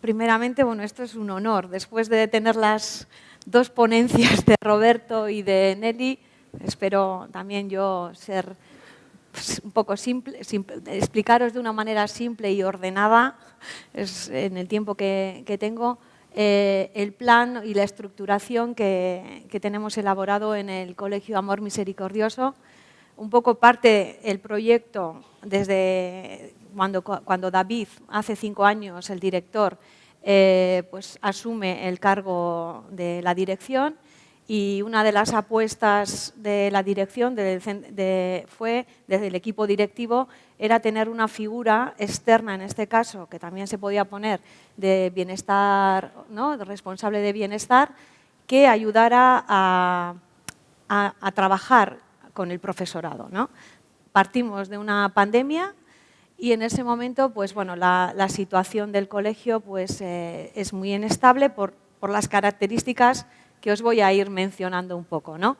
primeramente, bueno, esto es un honor. Después de tener las dos ponencias de Roberto y de Nelly, espero también yo ser un poco simple, explicaros de una manera simple y ordenada, en el tiempo que tengo, el plan y la estructuración que tenemos elaborado en el Colegio Amor Misericordioso. Un poco parte el proyecto desde cuando David, hace 5 años, el director, pues asume el cargo de la dirección, y una de las apuestas de la dirección fue, desde el equipo directivo, era tener una figura externa, en este caso, que también se podía poner de bienestar, ¿no?, de responsable de bienestar, que ayudara a trabajar con el profesorado, ¿no? Partimos de una pandemia y en ese momento, pues bueno, la situación del colegio pues, es muy inestable por las características que os voy a ir mencionando un poco, ¿no?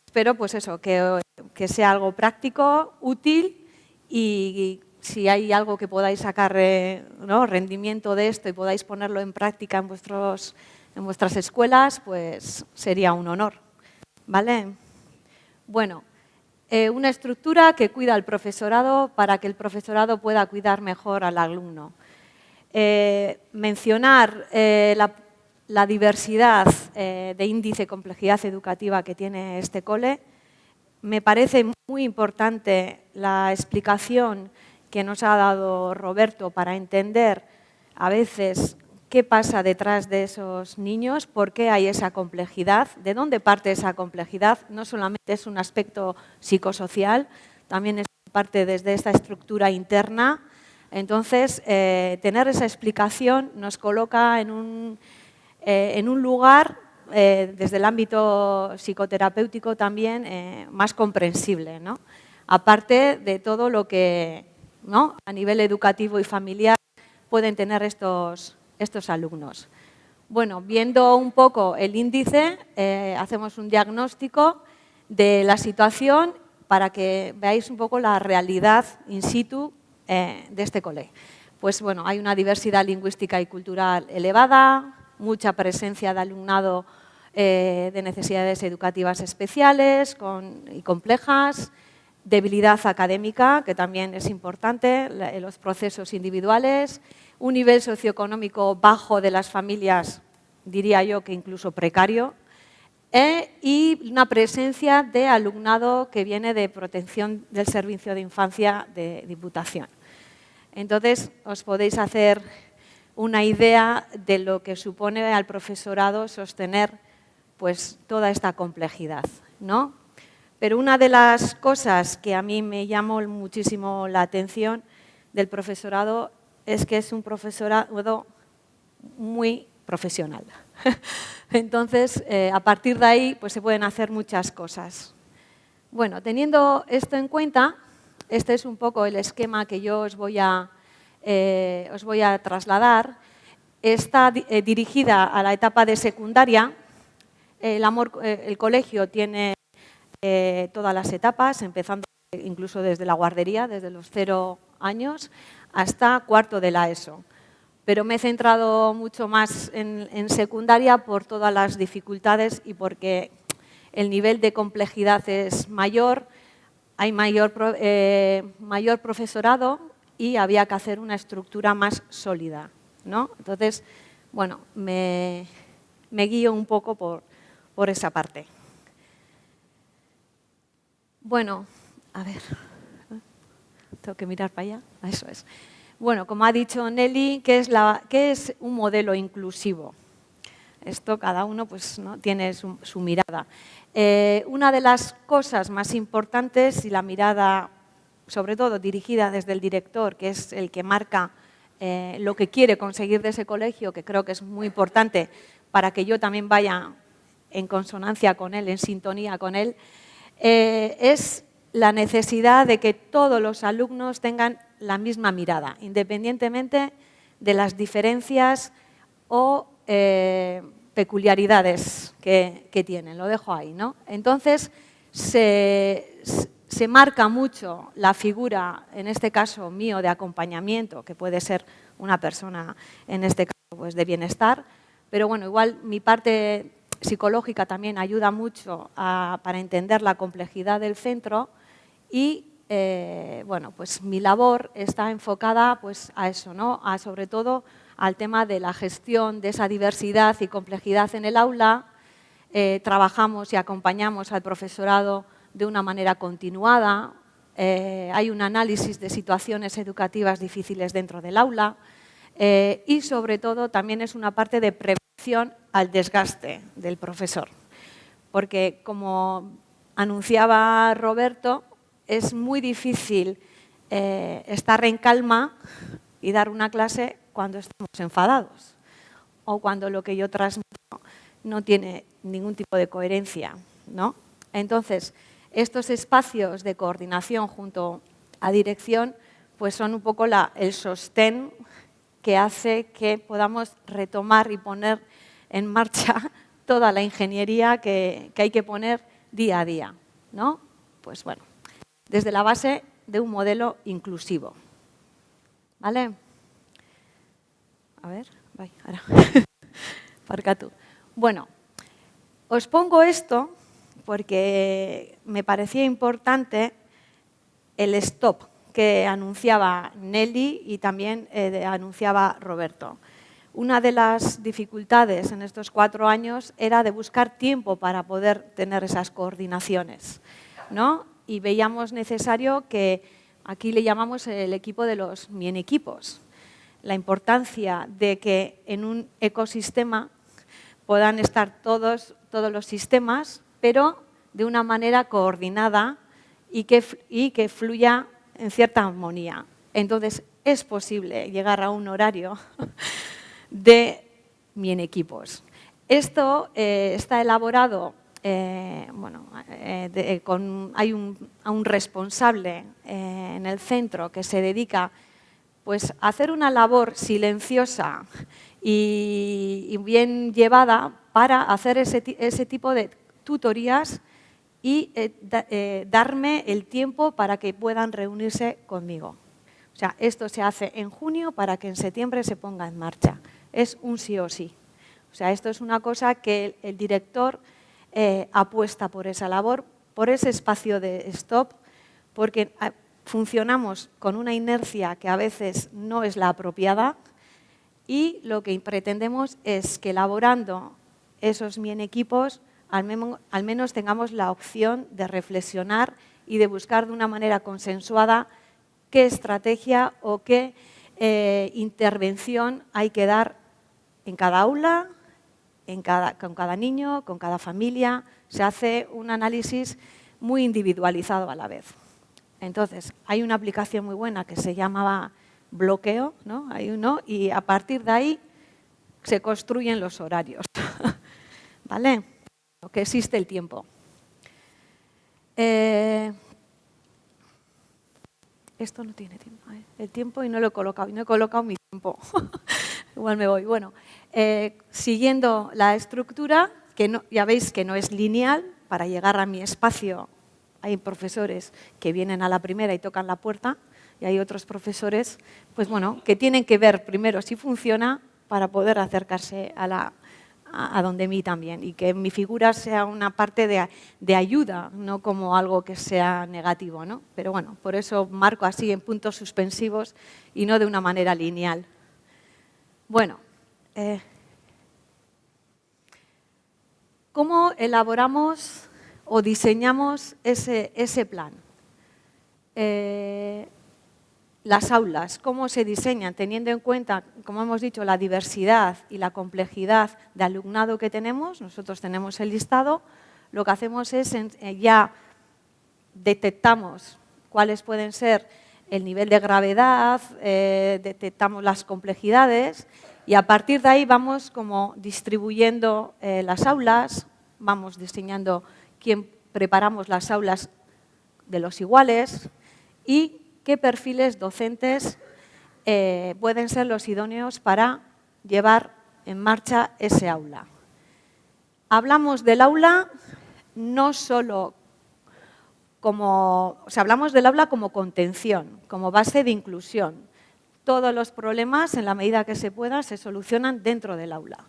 Espero pues eso, que sea algo práctico, útil, y si hay algo que podáis sacar, ¿no?, rendimiento de esto y podáis ponerlo en práctica en vuestras escuelas, pues sería un honor, ¿vale? Bueno, una estructura que cuida al profesorado para que el profesorado pueda cuidar mejor al alumno. Mencionar la diversidad de índice de complejidad educativa que tiene este cole. Me parece muy importante la explicación que nos ha dado Roberto para entender a veces qué pasa detrás de esos niños, por qué hay esa complejidad, de dónde parte esa complejidad. No solamente es un aspecto psicosocial, también es parte desde esta estructura interna. Entonces, tener esa explicación nos coloca en un lugar, desde el ámbito psicoterapéutico también, más comprensible, ¿no? Aparte de todo lo que, ¿no?, a nivel educativo y familiar pueden tener estos alumnos. Bueno, viendo un poco el índice, hacemos un diagnóstico de la situación para que veáis un poco la realidad in situ de este cole. Pues bueno, hay una diversidad lingüística y cultural elevada, mucha presencia de alumnado de necesidades educativas especiales y complejas, debilidad académica, que también es importante, en los procesos individuales, un nivel socioeconómico bajo de las familias, diría yo que incluso precario, y una presencia de alumnado que viene de protección del Servicio de Infancia de Diputación. Entonces, os podéis hacer una idea de lo que supone al profesorado sostener pues, toda esta complejidad, ¿no? Pero una de las cosas que a mí me llamó muchísimo la atención del profesorado es que es un profesorado muy profesional. Entonces, a partir de ahí, pues se pueden hacer muchas cosas. Bueno, teniendo esto en cuenta, este es un poco el esquema que yo os voy a trasladar. Está dirigida a la etapa de secundaria. El colegio tiene todas las etapas, empezando incluso desde la guardería, desde los 0 años, hasta cuarto de la ESO. Pero me he centrado mucho más en secundaria por todas las dificultades y porque el nivel de complejidad es mayor, hay mayor profesorado y había que hacer una estructura más sólida, ¿no? Entonces, bueno, me guío un poco por esa parte. Bueno, a ver, tengo que mirar para allá, eso es. Bueno, como ha dicho Nelly, ¿qué es un modelo inclusivo? Esto cada uno pues, ¿no?, tiene su mirada. Una de las cosas más importantes, y la mirada sobre todo dirigida desde el director, que es el que marca lo que quiere conseguir de ese colegio, que creo que es muy importante para que yo también vaya en consonancia con él, en sintonía con él, es la necesidad de que todos los alumnos tengan la misma mirada, independientemente de las diferencias o peculiaridades que tienen. Lo dejo ahí, ¿no? Entonces, se marca mucho la figura, en este caso mío, de acompañamiento, que puede ser una persona, en este caso, pues, de bienestar. Pero bueno, igual mi parte psicológica también ayuda mucho para entender la complejidad del centro y bueno, pues mi labor está enfocada pues, a eso, ¿no? Sobre todo al tema de la gestión de esa diversidad y complejidad en el aula. Trabajamos y acompañamos al profesorado de una manera continuada. Hay un análisis de situaciones educativas difíciles dentro del aula y, sobre todo, también es una parte de prevención al desgaste del profesor. Porque, como anunciaba Roberto, es muy difícil estar en calma y dar una clase cuando estamos enfadados o cuando lo que yo transmito no tiene ningún tipo de coherencia, ¿no? Entonces, estos espacios de coordinación junto a dirección pues son un poco el sostén que hace que podamos retomar y poner en marcha toda la ingeniería que hay que poner día a día, ¿no? Pues bueno, desde la base de un modelo inclusivo. ¿Vale? A ver, vai, ahora. Parca tú. Bueno, os pongo esto porque me parecía importante el stop que anunciaba Nelly y también anunciaba Roberto. Una de las dificultades en estos 4 años era de buscar tiempo para poder tener esas coordinaciones, ¿no? Y veíamos necesario que aquí le llamamos el equipo de los mienequipos. La importancia de que en un ecosistema puedan estar todos los sistemas, pero de una manera coordinada y que fluya en cierta armonía. Entonces, es posible llegar a un horario de mienequipos. Esto está elaborado, hay un responsable en el centro que se dedica pues, a hacer una labor silenciosa y bien llevada para hacer ese tipo de tutorías y darme el tiempo para que puedan reunirse conmigo. O sea, esto se hace en junio para que en septiembre se ponga en marcha. Es un sí o sí. O sea, esto es una cosa que el director apuesta por esa labor, por ese espacio de stop, porque funcionamos con una inercia que a veces no es la apropiada y lo que pretendemos es que elaborando esos mienequipos al menos tengamos la opción de reflexionar y de buscar de una manera consensuada qué estrategia o qué intervención hay que dar en cada aula, con cada niño, con cada familia. Se hace un análisis muy individualizado a la vez. Entonces, hay una aplicación muy buena que se llamaba Bloqueo, ¿no? Hay uno, y a partir de ahí se construyen los horarios. ¿Vale? Que existe el tiempo. Esto no tiene tiempo. El tiempo y no lo he colocado. Y no he colocado mi tiempo. Igual me voy. Bueno, siguiendo la estructura, que no, ya veis que no es lineal, para llegar a mi espacio hay profesores que vienen a la primera y tocan la puerta, y hay otros profesores pues bueno, que tienen que ver primero si funciona para poder acercarse a donde mí también, y que mi figura sea una parte de ayuda, no como algo que sea negativo, ¿no? Pero bueno, por eso marco así en puntos suspensivos y no de una manera lineal. Bueno, ¿cómo elaboramos o diseñamos ese plan? Las aulas, ¿cómo se diseñan? Teniendo en cuenta, como hemos dicho, la diversidad y la complejidad de alumnado que tenemos. Nosotros tenemos el listado. Lo que hacemos es, ya detectamos cuáles pueden ser el nivel de gravedad, detectamos las complejidades y a partir de ahí vamos como distribuyendo las aulas, vamos diseñando preparamos las aulas de los iguales y qué perfiles docentes pueden ser los idóneos para llevar en marcha ese aula. Hablamos del aula no solo hablamos del aula como contención, como base de inclusión. todos los problemas, en la medida que se pueda, se solucionan dentro del aula.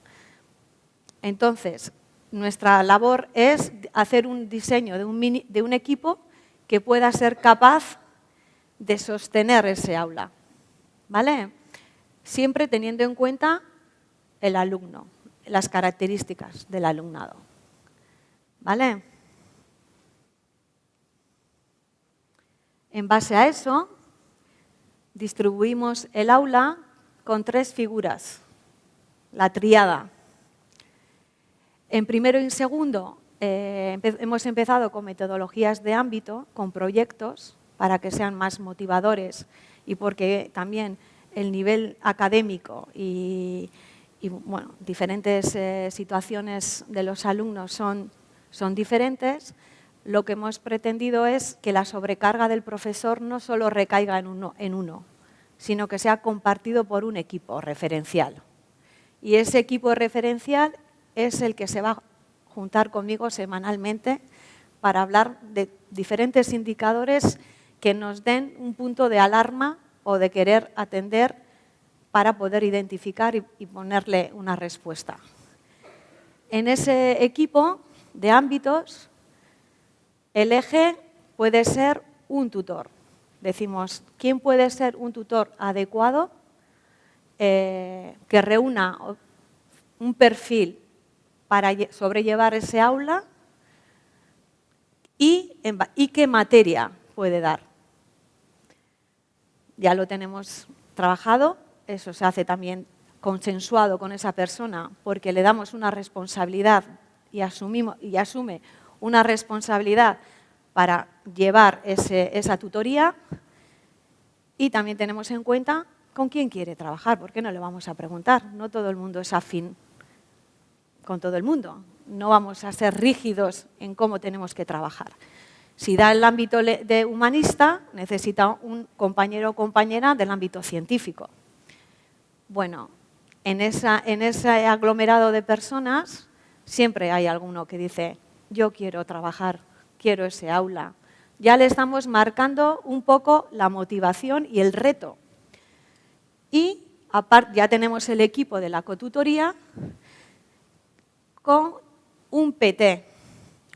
Entonces, nuestra labor es hacer un diseño de un equipo que pueda ser capaz de sostener ese aula, ¿vale? Siempre teniendo en cuenta el alumno, las características del alumnado, ¿vale? En base a eso, distribuimos el aula con 3 figuras, la tríada. En primero y en segundo hemos empezado con metodologías de ámbito, con proyectos, para que sean más motivadores y porque también el nivel académico y bueno, diferentes situaciones de los alumnos son diferentes. Lo que hemos pretendido es que la sobrecarga del profesor no solo recaiga en uno, sino que sea compartido por un equipo referencial. Y ese equipo referencial es el que se va a juntar conmigo semanalmente para hablar de diferentes indicadores que nos den un punto de alarma o de querer atender para poder identificar y ponerle una respuesta. En ese equipo de ámbitos, el eje puede ser un tutor. Decimos, ¿quién puede ser un tutor adecuado que reúna un perfil para sobrellevar ese aula y qué materia puede dar? Ya lo tenemos trabajado, eso se hace también consensuado con esa persona porque le damos una responsabilidad y asume una responsabilidad para llevar esa tutoría y también tenemos en cuenta con quién quiere trabajar, porque no le vamos a preguntar, no todo el mundo es afín con todo el mundo, no vamos a ser rígidos en cómo tenemos que trabajar. Si da el ámbito de humanista, necesita un compañero o compañera del ámbito científico. Bueno, en ese aglomerado de personas siempre hay alguno que dice, yo quiero trabajar, quiero ese aula. Ya le estamos marcando un poco la motivación y el reto. Y aparte, ya tenemos el equipo de la cotutoría con un PT.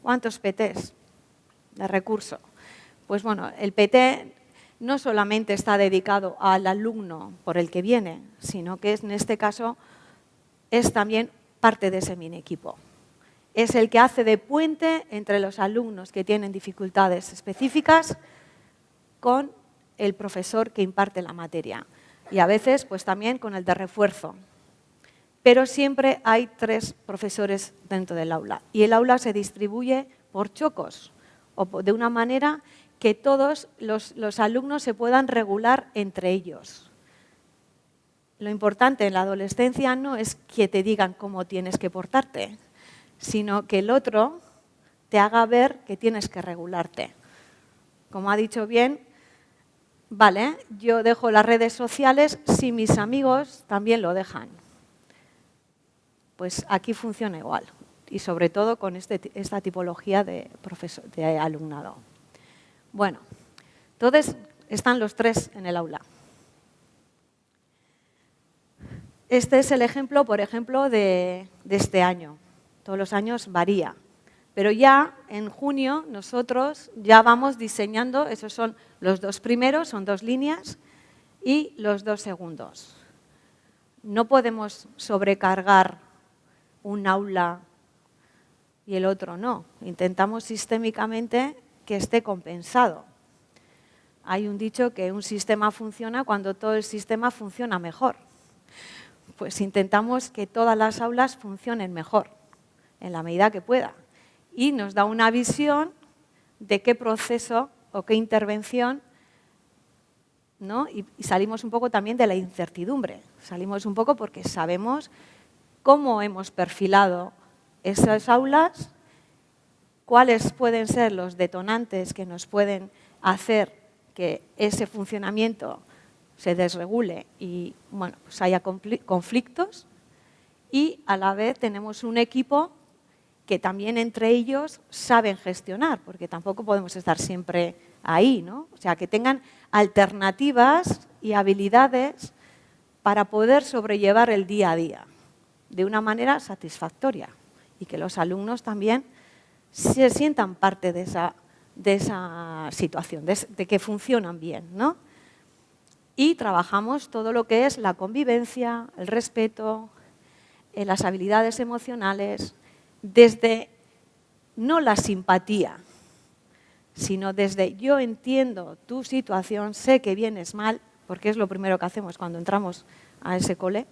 ¿Cuántos PTs de recurso? Pues bueno, el PT no solamente está dedicado al alumno por el que viene, sino que en este caso es también parte de ese mini equipo. Es el que hace de puente entre los alumnos que tienen dificultades específicas con el profesor que imparte la materia. Y a veces pues también con el de refuerzo. Pero siempre hay 3 profesores dentro del aula. Y el aula se distribuye por chocos, o de una manera que todos los alumnos se puedan regular entre ellos. Lo importante en la adolescencia no es que te digan cómo tienes que portarte, sino que el otro te haga ver que tienes que regularte. Como ha dicho bien, vale, yo dejo las redes sociales si mis amigos también lo dejan. Pues aquí funciona igual, y sobre todo con esta tipología de alumnado. Bueno, entonces están los 3 en el aula. Este es el ejemplo, por ejemplo, de este año. Todos los años varía. Pero ya en junio nosotros ya vamos diseñando, esos son los 2 primeros, son 2 líneas, y los 2 segundos. No podemos sobrecargar un aula y el otro no. Intentamos sistémicamente que esté compensado. Hay un dicho que un sistema funciona cuando todo el sistema funciona mejor. Pues intentamos que todas las aulas funcionen mejor, en la medida que pueda. Y nos da una visión de qué proceso o qué intervención, ¿no? Y salimos un poco también de la incertidumbre. Salimos un poco porque sabemos cómo hemos perfilado esas aulas, cuáles pueden ser los detonantes que nos pueden hacer que ese funcionamiento se desregule y bueno, pues haya conflictos, y a la vez tenemos un equipo que también entre ellos saben gestionar, porque tampoco podemos estar siempre ahí, ¿no? O sea, que tengan alternativas y habilidades para poder sobrellevar el día a día de una manera satisfactoria y que los alumnos también se sientan parte de esa situación, de que funcionan bien, ¿no? Y trabajamos todo lo que es la convivencia, el respeto, las habilidades emocionales, desde no la simpatía, sino desde yo entiendo tu situación, sé que vienes mal, porque es lo primero que hacemos cuando entramos a ese cole.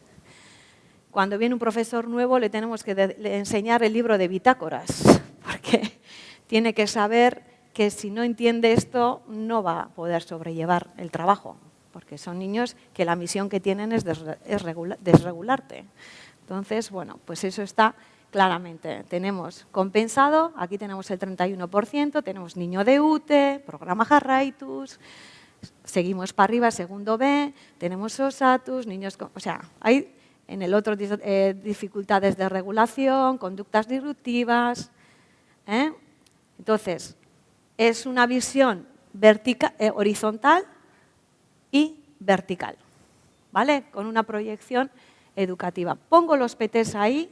Cuando viene un profesor nuevo le tenemos que enseñar el libro de bitácoras, porque tiene que saber que si no entiende esto no va a poder sobrellevar el trabajo, porque son niños que la misión que tienen es desregularte. Entonces, bueno, pues eso está claramente. Tenemos compensado, aquí tenemos el 31%, tenemos niño de UTE, programa Jarraitus, seguimos para arriba, segundo B, tenemos Osatus, niños con... O sea, hay en el otro dificultades de regulación, conductas disruptivas. Entonces, es una visión horizontal y vertical, ¿vale? Con una proyección educativa. Pongo los PTs ahí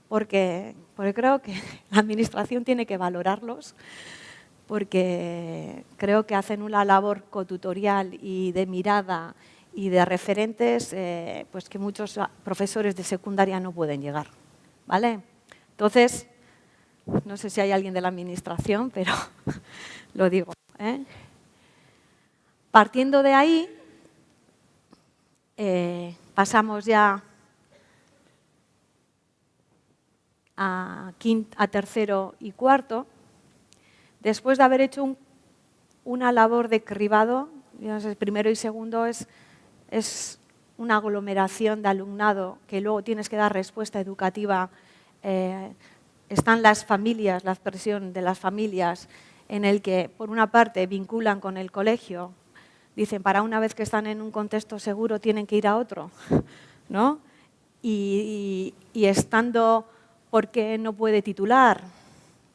porque creo que la Administración tiene que valorarlos, porque creo que hacen una labor cotutorial y de mirada y de referentes pues que muchos profesores de secundaria no pueden llegar, ¿vale? Entonces, no sé si hay alguien de la Administración, pero lo digo. Partiendo de ahí, pasamos ya a tercero y cuarto. Después de haber hecho una labor de cribado, primero y segundo es una aglomeración de alumnado que luego tienes que dar respuesta educativa. Están las familias, la expresión de las familias, en el que, por una parte, vinculan con el colegio. Dicen, para una vez que están en un contexto seguro, tienen que ir a otro, ¿no? Y estando, porque no puede titular,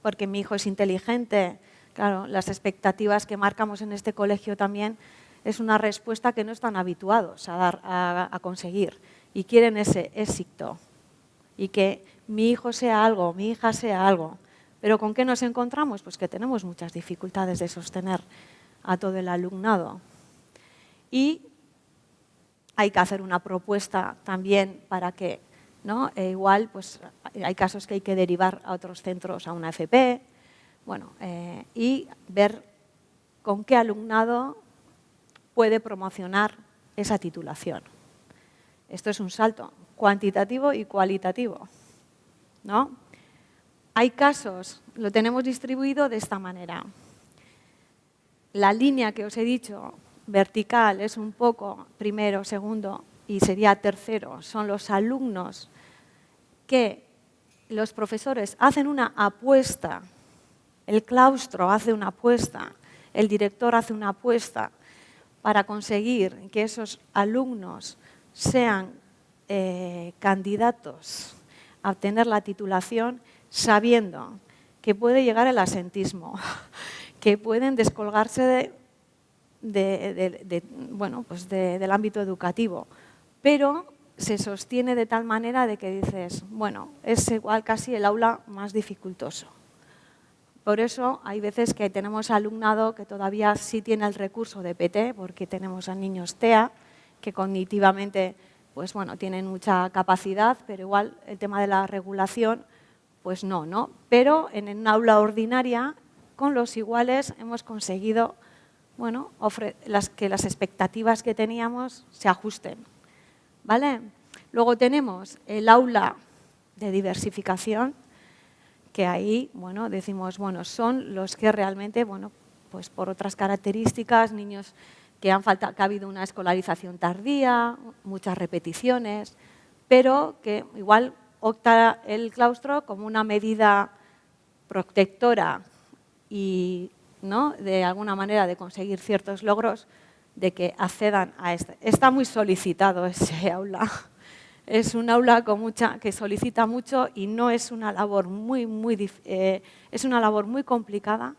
porque mi hijo es inteligente. Claro, las expectativas que marcamos en este colegio también es una respuesta que no están habituados a conseguir y quieren ese éxito y que mi hijo sea algo, mi hija sea algo. ¿Pero con qué nos encontramos? Pues que tenemos muchas dificultades de sostener a todo el alumnado. Y hay que hacer una propuesta también para que, ¿no? Igual, pues hay casos que hay que derivar a otros centros, a una FP, bueno, y ver con qué alumnado puede promocionar esa titulación. Esto es un salto cuantitativo y cualitativo, ¿no? Hay casos, lo tenemos distribuido de esta manera. La línea que os he dicho, vertical, es un poco primero, segundo y sería tercero. Son los alumnos que los profesores hacen una apuesta, el claustro hace una apuesta, el director hace una apuesta para conseguir que esos alumnos sean candidatos a obtener la titulación, sabiendo que puede llegar el asentismo, que pueden descolgarse del ámbito educativo, pero se sostiene de tal manera de que dices, bueno, es igual casi el aula más dificultoso. Por eso hay veces que tenemos alumnado que todavía sí tiene el recurso de PT, porque tenemos a niños TEA, que cognitivamente pues bueno, tienen mucha capacidad, pero igual el tema de la regulación, pues no. Pero en un aula ordinaria, con los iguales, hemos conseguido bueno, que las expectativas que teníamos se ajusten, ¿vale? Luego tenemos el aula de diversificación, que ahí, bueno, decimos, bueno, son los que realmente, bueno, pues por otras características, niños que ha habido una escolarización tardía, muchas repeticiones, pero que igual opta el claustro como una medida protectora y, ¿no?, de alguna manera de conseguir ciertos logros, de que accedan a este. Está muy solicitado ese aula. Es un aula que solicita mucho y no es una labor es una labor muy complicada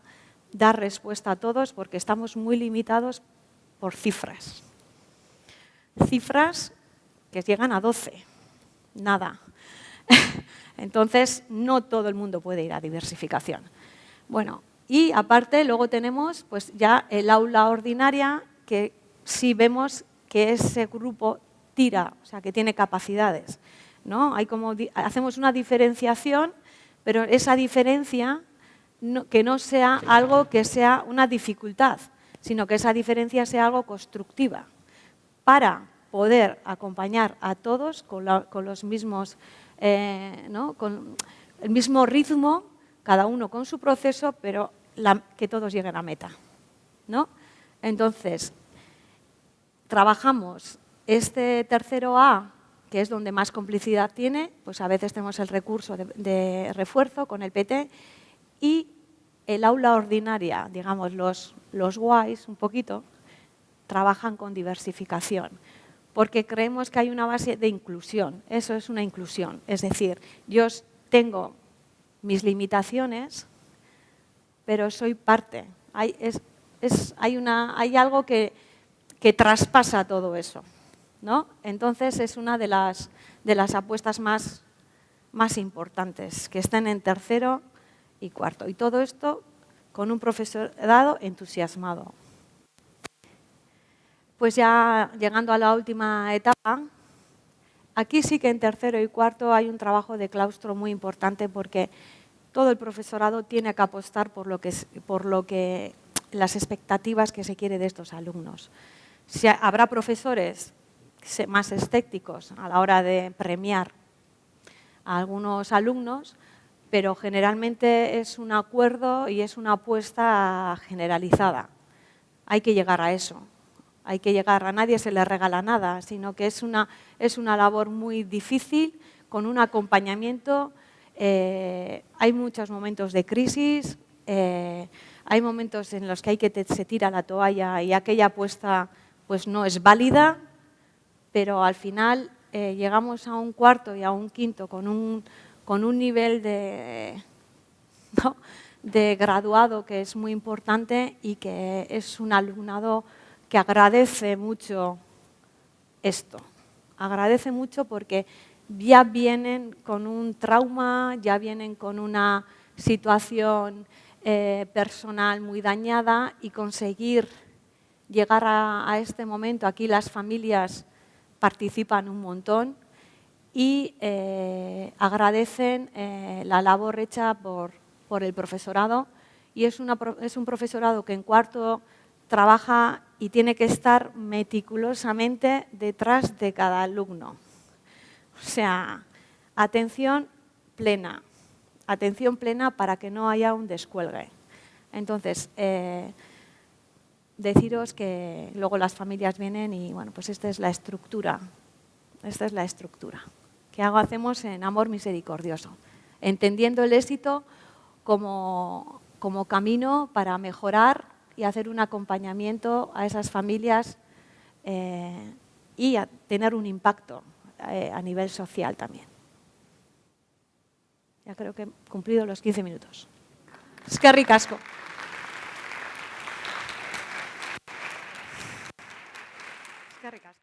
dar respuesta a todos porque estamos muy limitados por cifras. cifras que llegan a 12. Nada. Entonces, no todo el mundo puede ir a diversificación. Bueno, y aparte luego tenemos pues, ya el aula ordinaria, que sí vemos que ese grupo tira, o sea, que tiene capacidades, ¿no? Hacemos una diferenciación, pero esa diferencia que no sea algo que sea una dificultad, sino que esa diferencia sea algo constructiva para poder acompañar a todos con los mismos, ¿no? Con el mismo ritmo, cada uno con su proceso, pero que todos lleguen a meta, ¿no? Entonces, trabajamos este tercero A, que es donde más complicidad tiene, pues a veces tenemos el recurso de refuerzo con el PT, y el aula ordinaria, digamos, los guays un poquito, trabajan con diversificación, porque creemos que hay una base de inclusión. Eso es una inclusión, es decir, yo tengo mis limitaciones, pero soy parte. Hay algo que traspasa todo eso, ¿no? Entonces es una de las apuestas más importantes, que estén en tercero y cuarto. Y todo esto con un profesorado entusiasmado. Pues ya llegando a la última etapa, aquí sí que en tercero y cuarto hay un trabajo de claustro muy importante, porque todo el profesorado tiene que apostar por las expectativas que se quiere de estos alumnos. Habrá profesores más escépticos a la hora de premiar a algunos alumnos, pero generalmente es un acuerdo y es una apuesta generalizada. Hay que llegar a eso. Hay que llegar, a nadie se le regala nada, sino que es una labor muy difícil, con un acompañamiento. Hay muchos momentos de crisis, hay momentos en los que se tira la toalla y aquella apuesta pues, no es válida, pero al final llegamos a un cuarto y a un quinto con un nivel de graduado que es muy importante, y que es un alumnado que agradece mucho esto. Agradece mucho porque ya vienen con un trauma, ya vienen con una situación personal muy dañada, y conseguir llegar a este momento. Aquí las familias participan un montón y agradecen la labor hecha por el profesorado, y es un profesorado que en cuarto trabaja y tiene que estar meticulosamente detrás de cada alumno. O sea, atención plena para que no haya un descuelgue. Entonces, deciros que luego las familias vienen y, bueno, pues esta es la estructura. Que hacemos en Amor Misericordioso, entendiendo el éxito como camino para mejorar y hacer un acompañamiento a esas familias y a tener un impacto a nivel social también. Ya creo que he cumplido los 15 minutos. Eskerrik asko. Eskerrik asko.